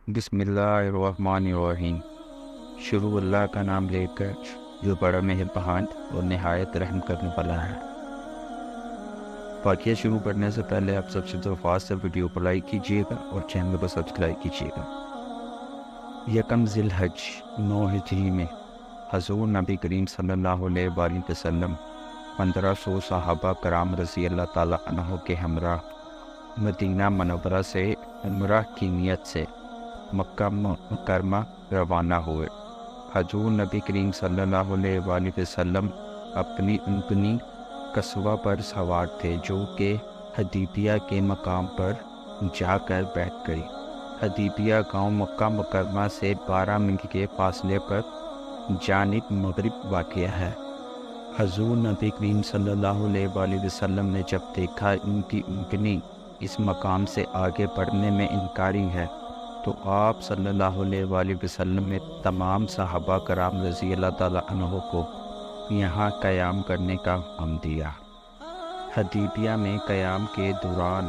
بسم اللہ الرحمن الرحیم۔ شروع اللہ کا نام لے کر جو بڑا مہربان اور نہایت رحم کرنے والا ہے۔ واقعہ شروع کرنے سے پہلے آپ سب سے درخواست ہے ویڈیو کو لائک کیجیے گا اور چینل کو سبسکرائب کیجیے گا۔ یکم ذی الحج 9 ہجری میں حضور نبی کریم صلی اللہ علیہ وآلہ وسلم 1500 صحابہ کرام رضی اللہ تعالیٰ عنہ کے ہمراہ مدینہ منورہ سے عمرہ کی نیت سے مکہ مکرمہ روانہ ہوئے۔ حضور نبی کریم صلی اللہ علیہ وآلہ وسلم اپنی اونٹنی قصوہ پر سوار تھے جو کہ حدیبیہ کے مقام پر جا کر بیٹھ گئی۔ حدیبیہ گاؤں مکہ مکرمہ سے 12 میل کے فاصلے پر جانب مغرب واقع ہے۔ حضور نبی کریم صلی اللہ علیہ وآلہ وسلم نے جب دیکھا ان کی اونٹنی اس مقام سے آگے بڑھنے میں انکاری ہے تو آپ صلی اللہ علیہ وآلہ وسلم نے تمام صحابہ کرام رضی اللہ تعالیٰ عنہ کو یہاں قیام کرنے کا حکم دیا۔ حدیبیہ میں قیام کے دوران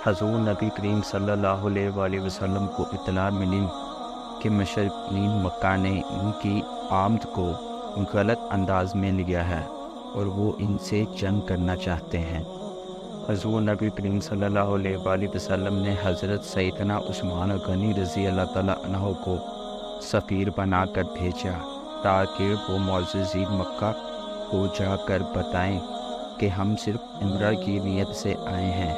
حضور نبی کریم صلی اللہ علیہ وآلہ وسلم کو اطلاع ملی کہ مشرکین مکہ نے ان کی آمد کو غلط انداز میں لیا ہے اور وہ ان سے جنگ کرنا چاہتے ہیں۔ حضور نبی کریم صلی اللہ علیہ وآلہ وسلم نے حضرت سیدنا عثمان غنی رضی اللہ تعالیٰ عنہ کو سفیر بنا کر بھیجا تاکہ وہ معززین مکہ کو جا کر بتائیں کہ ہم صرف عمرہ کی نیت سے آئے ہیں۔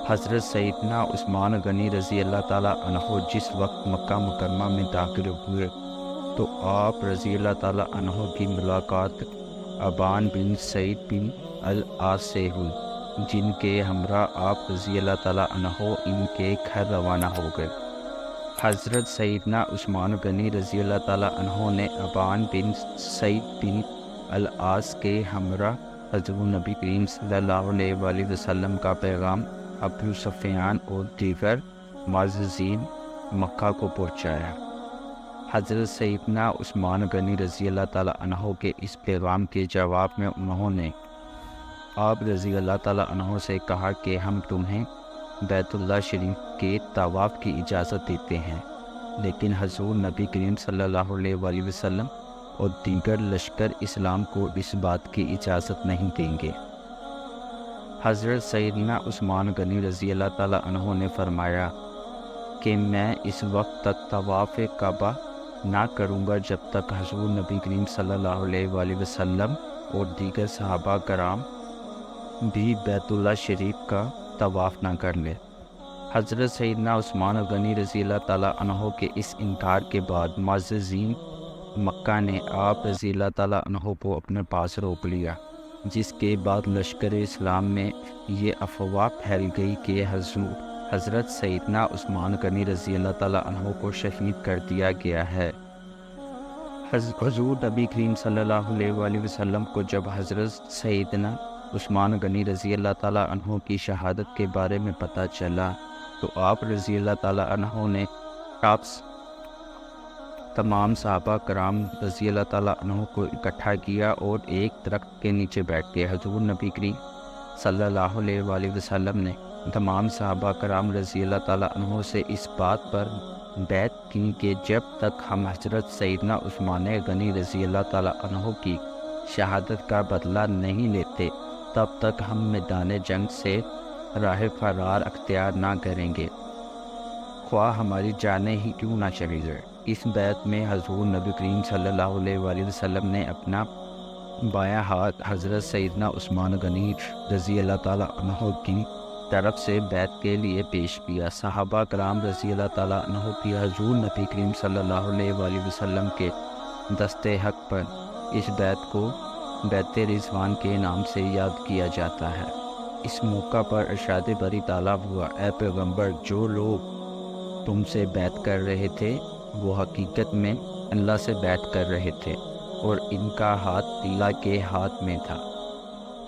حضرت سیدنا عثمان غنی رضی اللہ تعالیٰ عنہ جس وقت مکہ مکرمہ میں داخل ہوئے تو آپ رضی اللہ تعالیٰ عنہ کی ملاقات ابان بن سعید بن العاص سے ہوئی، جن کے ہمراہ آپ رضی اللہ تعالیٰ عنہ ان کے گھر روانہ ہو گئے۔ حضرت سیدنا عثمان غنی رضی اللہ تعالیٰ عنہ نے ابان بن سعید بن العاص کے ہمراہ حضور نبی کریم صلی اللہ علیہ وآلہ وسلم کا پیغام ابو سفیان اور دیگر معززین مکہ کو پہنچایا۔ حضرت سیدنا عثمان غنی رضی اللہ تعالیٰ عنہ کے اس پیغام کے جواب میں انہوں نے آپ رضی اللہ تعالیٰ عنہ سے کہا کہ ہم تمہیں بیت اللہ شریف کے طواف کی اجازت دیتے ہیں، لیکن حضور نبی کریم صلی اللہ علیہ وآلہ وسلم اور دیگر لشکر اسلام کو اس بات کی اجازت نہیں دیں گے۔ حضرت سیدنا عثمان غنی رضی اللہ تعالیٰ عنہ نے فرمایا کہ میں اس وقت تک طواف کعبہ نہ کروں گا جب تک حضور نبی کریم صلی اللہ علیہ وآلہ وسلم اور دیگر صحابہ کرام بھی بیت اللہ شریف کا طواف نہ کر لے۔ حضرت سیدنا عثمان غنی رضی اللہ تعالیٰ عنہ کے اس انکار کے بعد معززین مکہ نے آپ رضی اللہ تعالیٰ عنہ کو اپنے پاس روک لیا، جس کے بعد لشکر اسلام میں یہ افواہ پھیل گئی کہ حضرت سیدنا عثمان غنی رضی اللہ تعالیٰ عنہ کو شہید کر دیا گیا ہے۔ حضور نبی کریم صلی اللہ علیہ وآلہ وسلم کو جب حضرت سیدنا عثمان غنی رضی اللہ تعالیٰ عنہ کی شہادت کے بارے میں پتہ چلا تو آپ رضی اللہ تعالیٰ عنہ نے تمام صحابہ کرام رضی اللہ تعالیٰ عنہ کو اکٹھا کیا اور ایک درخت کے نیچے بیٹھ گئے۔ حضور نبی کریم صلی اللہ علیہ وآلہ وسلم نے تمام صحابہ کرام رضی اللہ تعالیٰ عنہ سے اس بات پر بیعت کی کہ جب تک ہم حضرت سیدنا عثمان غنی رضی اللہ تعالیٰ عنہ کی شہادت کا بدلہ نہیں لیتے تب تک ہم میدان جنگ سے راہ فرار اختیار نہ کریں گے، خواہ ہماری جانیں ہی کیوں نہ چلی جائے۔ اس بیعت میں حضور نبی کریم صلی اللہ علیہ وآلہ وسلم نے اپنا بایاں ہاتھ حضرت سیدنا عثمان غنی رضی اللہ تعالیٰ عنہ کی طرف سے بیعت کے لیے پیش کیا۔ صحابہ کرام رضی اللہ تعالیٰ عنہ کی حضور نبی کریم صلی اللہ علیہ وآلہ وسلم کے دست حق پر اس بیعت کو بیعت رضوان کے نام سے یاد کیا جاتا ہے۔ اس موقع پر ارشاد باری تعالیٰ ہوا، اے پیغمبر، جو لوگ تم سے بیعت کر رہے تھے وہ حقیقت میں اللہ سے بیعت کر رہے تھے اور ان کا ہاتھ اللہ کے ہاتھ میں تھا،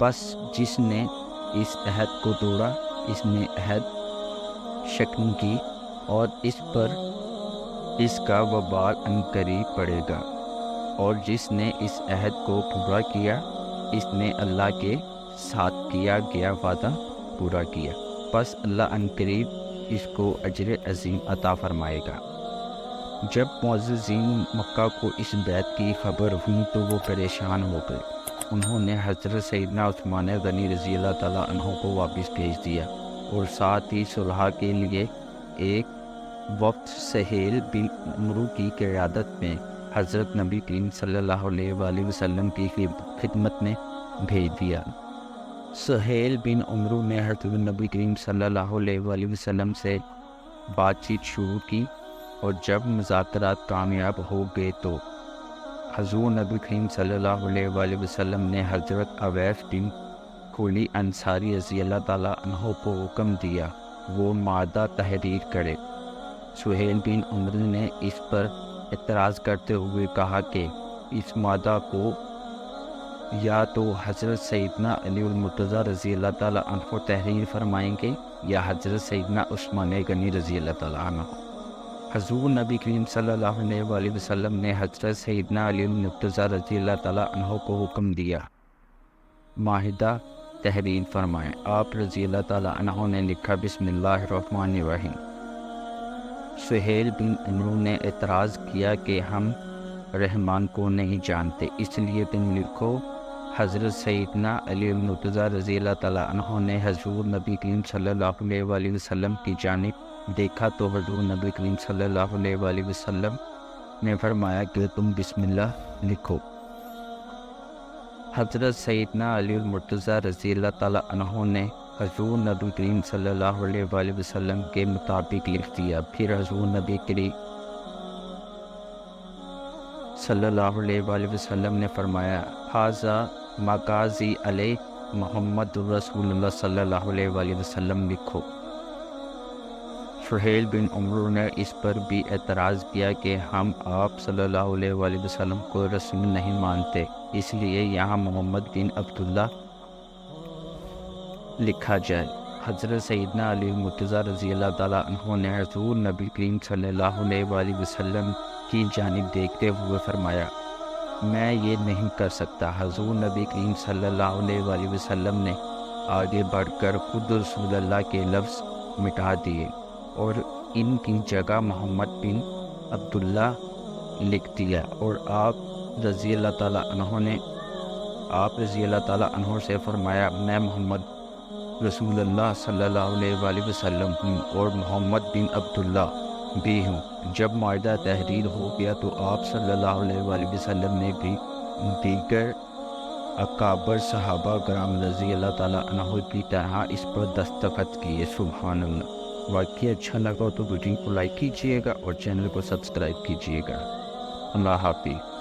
بس جس نے اس عہد کو توڑا اس نے عہد شکن کی اور اس پر اس کا وبال عنقریب پڑے گا، اور جس نے اس عہد کو پورا کیا اس نے اللہ کے ساتھ کیا گیا وعدہ پورا کیا، بس اللہ عنقریب اس کو اجر عظیم عطا فرمائے گا۔ جب معززین مکہ کو اس بیعت کی خبر ہوئی تو وہ پریشان ہو گئے۔ انہوں نے حضرت سیدنا عثمان غنی رضی اللہ تعالیٰ عنہ کو واپس بھیج دیا اور ساتھ ہی صلح کے لیے ایک وفد سہیل بن عمرو کی قیادت میں حضرت نبی کریم صلی اللہ علیہ وآلہ وسلم کی خدمت میں بھیج دیا۔ سہیل بن عمرو نے حضرت نبی کریم صلی اللہ علیہ وآلہ وسلم سے بات چیت شروع کی اور جب مذاکرات کامیاب ہو گئے تو حضور نبی کریم صلی اللہ علیہ وآلہ وسلم نے حضرت اویس بن کھولی انصاری رضی اللہ تعالیٰ عنہ کو حکم دیا وہ معاہدہ تحریر کرے۔ سہیل بن عمرو نے اس پر اعتراض کرتے ہوئے کہا کہ اس معاہدہ کو یا تو حضرت سیدنا علی المرتضیٰ رضی اللہ تعالیٰ عنہ تحریر فرمائیں گے یا حضرت سیدنا عثمان غنی رضی اللہ تعالیٰ عنہ۔ حضور نبی کریم صلی اللہ علیہ وآلہ وسلم نے حضرت سیدنا علی المرتضیٰ رضی اللہ تعالیٰ عنہ کو حکم دیا معاہدہ تحریر فرمائیں۔ آپ رضی اللہ تعالیٰ عنہ نے لکھا بسم اللہ الرحمن الرحیم۔ سہیل بن عمرو نے اعتراض کیا کہ ہم رحمان کو نہیں جانتے، اس لیے تم لکھو۔ حضرت سیدنا علی المرتضیٰ رضی اللہ تعالیٰ عنہ نے حضور نبی کریم صلی اللہ علیہ وآلہ وسلم کی جانب دیکھا تو حضور نبی کریم صلی اللہ علیہ وآلہ وسلم نے فرمایا کہ تم بسم اللہ لکھو۔ حضرت سیدنا علی المرتضیٰ رضی اللہ تعالیٰ عنہ نے حضور نبی کریم صلی اللہ علیہ وآلہ وسلم کے مطابق لکھ دیا۔ پھر حضور نبی کریم صلی اللہ علیہ وآلہ وسلم نے فرمایا ھذا مقاضی علیہ محمد رسول اللہ صلی اللہ علیہ وآلہ وسلم لکھو۔ سہیل بن عمرو نے اس پر بھی اعتراض کیا کہ ہم آپ صلی اللہ علیہ وآلہ وسلم کو رسول نہیں مانتے، اس لیے یہاں محمد بن عبداللہ لکھا جائے۔ حضرت سیدنا علی المرتضیٰ رضی اللہ تعالیٰ عنہ نے حضور نبی کریم صلی اللہ علیہ وآلہ وسلم کی جانب دیکھتے ہوئے فرمایا میں یہ نہیں کر سکتا۔ حضور نبی کریم صلی اللہ علیہ وآلہ وسلم نے آگے بڑھ کر خود رسول اللہ کے لفظ مٹا دیے اور ان کی جگہ محمد بن عبداللہ لکھ دیا، اور آپ رضی اللہ تعالیٰ عنہ سے فرمایا میں محمد رسول اللہ صلی اللہ علیہ وآلہ وسلم ہوں اور محمد بن عبداللہ بھی ہوں۔ جب معاہدہ تحریر ہو گیا تو آپ صلی اللہ علیہ وآلہ وسلم نے بھی دیگر اکابر صحابہ کرام رضی اللہ تعالیٰ عنہ کی طرح اس پر دستخط کیے۔ سبحان اللہ۔ واقعی اچھا لگا تو ویڈیو کو لائک کیجیے گا اور چینل کو سبسکرائب کیجیے گا۔ اللہ حافظ۔